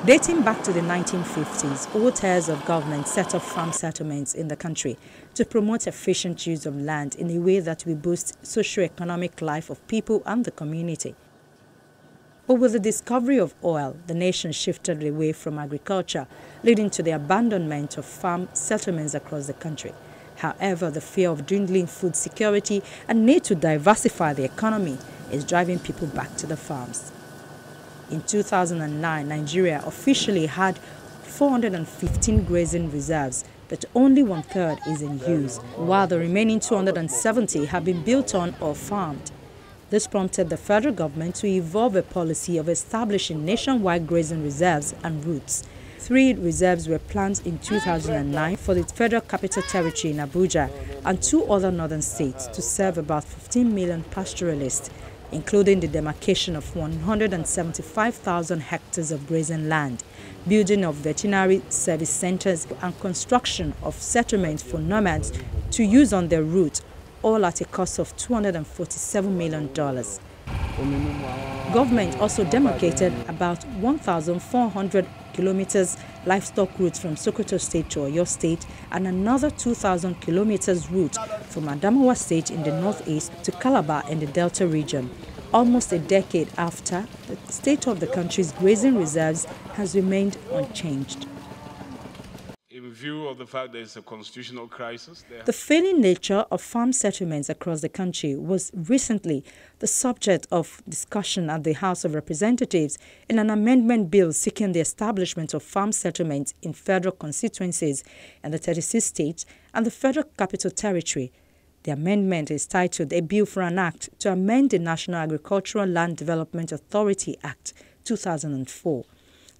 Dating back to the 1950s, all tiers of government set up farm settlements in the country to promote efficient use of land in a way that will boost socio-economic life of people and the community. But with the discovery of oil, the nation shifted away from agriculture, leading to the abandonment of farm settlements across the country. However, the fear of dwindling food security and need to diversify the economy is driving people back to the farms. In 2009, Nigeria officially had 415 grazing reserves, but only one-third is in use, while the remaining 270 have been built on or farmed. This prompted the federal government to evolve a policy of establishing nationwide grazing reserves and routes. 3 reserves were planned in 2009 for the Federal Capital Territory in Abuja and 2 other northern states to serve about 15 million pastoralists, including the demarcation of 175,000 hectares of grazing land, building of veterinary service centers, and construction of settlements for nomads to use on their route, all at a cost of $247 million. Government also demarcated about 1,400 kilometers livestock routes from Sokoto State to Oyo State and another 2,000 kilometers route from Adamawa State in the northeast to Calabar in the Delta region. Almost a decade after, the state of the country's grazing reserves has remained unchanged. In view of the fact there is a constitutional crisis, the failing nature of farm settlements across the country was recently the subject of discussion at the House of Representatives in an amendment bill seeking the establishment of farm settlements in federal constituencies in the 36 states and the Federal Capital Territory. The amendment is titled A Bill for an Act to amend the National Agricultural Land Development Authority Act 2004.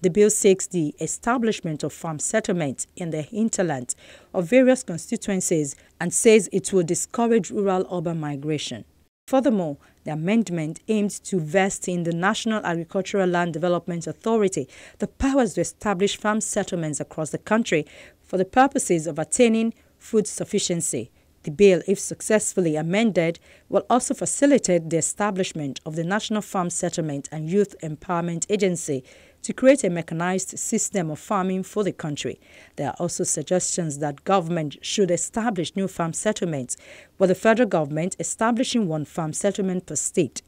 The bill seeks the establishment of farm settlements in the hinterland of various constituencies and says it will discourage rural-urban migration. Furthermore, the amendment aims to vest in the National Agricultural Land Development Authority the powers to establish farm settlements across the country for the purposes of attaining food sufficiency. The bill, if successfully amended, will also facilitate the establishment of the National Farm Settlement and Youth Empowerment Agency to create a mechanized system of farming for the country. There are also suggestions that government should establish new farm settlements, with the federal government establishing 1 farm settlement per state.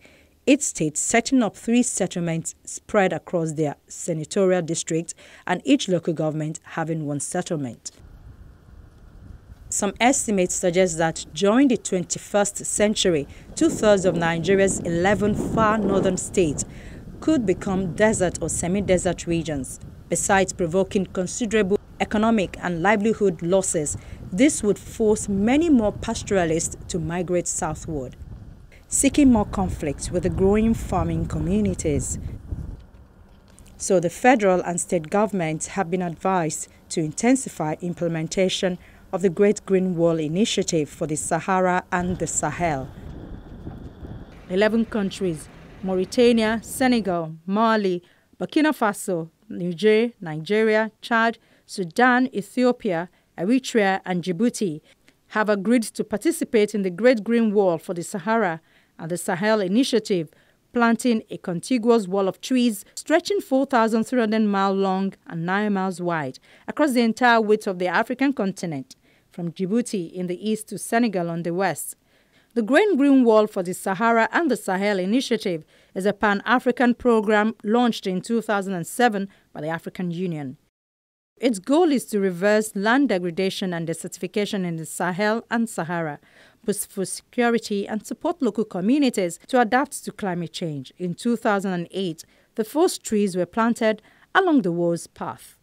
Each state setting up 3 settlements spread across their senatorial districts and each local government having 1 settlement. Some estimates suggest that during the 21st century, 2/3 of Nigeria's 11 far northern states could become desert or semi-desert regions. Besides provoking considerable economic and livelihood losses, this would force many more pastoralists to migrate southward, seeking more conflict with the growing farming communities. So the federal and state governments have been advised to intensify implementation of the Great Green Wall Initiative for the Sahara and the Sahel. 11 countries, Mauritania, Senegal, Mali, Burkina Faso, Niger, Nigeria, Chad, Sudan, Ethiopia, Eritrea, and Djibouti, have agreed to participate in the Great Green Wall for the Sahara and the Sahel Initiative, planting a contiguous wall of trees stretching 4,300 miles long and 9 miles wide across the entire width of the African continent, from Djibouti in the east to Senegal on the west. The Great Green Wall for the Sahara and the Sahel Initiative is a pan-African program launched in 2007 by the African Union. Its goal is to reverse land degradation and desertification in the Sahel and Sahara, boost food security, and support local communities to adapt to climate change. In 2008, the first trees were planted along the wall's path.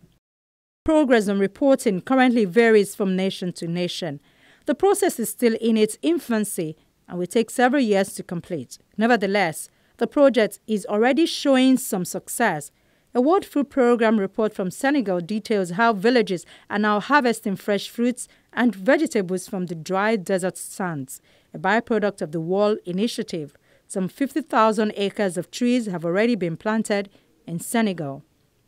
Progress on reporting currently varies from nation to nation. The process is still in its infancy and will take several years to complete. Nevertheless, the project is already showing some success. A World Food Programme report from Senegal details how villages are now harvesting fresh fruits and vegetables from the dry desert sands, a byproduct of the Wall Initiative. Some 50,000 acres of trees have already been planted in Senegal.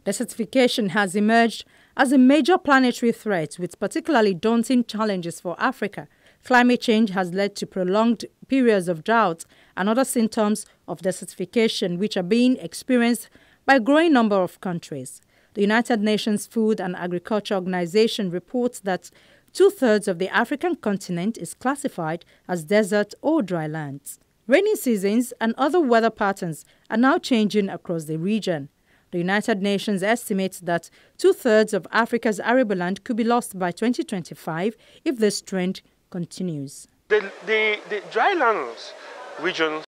Desertification has emerged as a major planetary threat with particularly daunting challenges for Africa. Climate change has led to prolonged periods of drought and other symptoms of desertification which are being experienced by a growing number of countries. The United Nations Food and Agriculture Organization reports that 2/3 of the African continent is classified as desert or dry lands. Rainy seasons and other weather patterns are now changing across the region. The United Nations estimates that 2/3 of Africa's arable land could be lost by 2025 if this trend continues. The dry lands region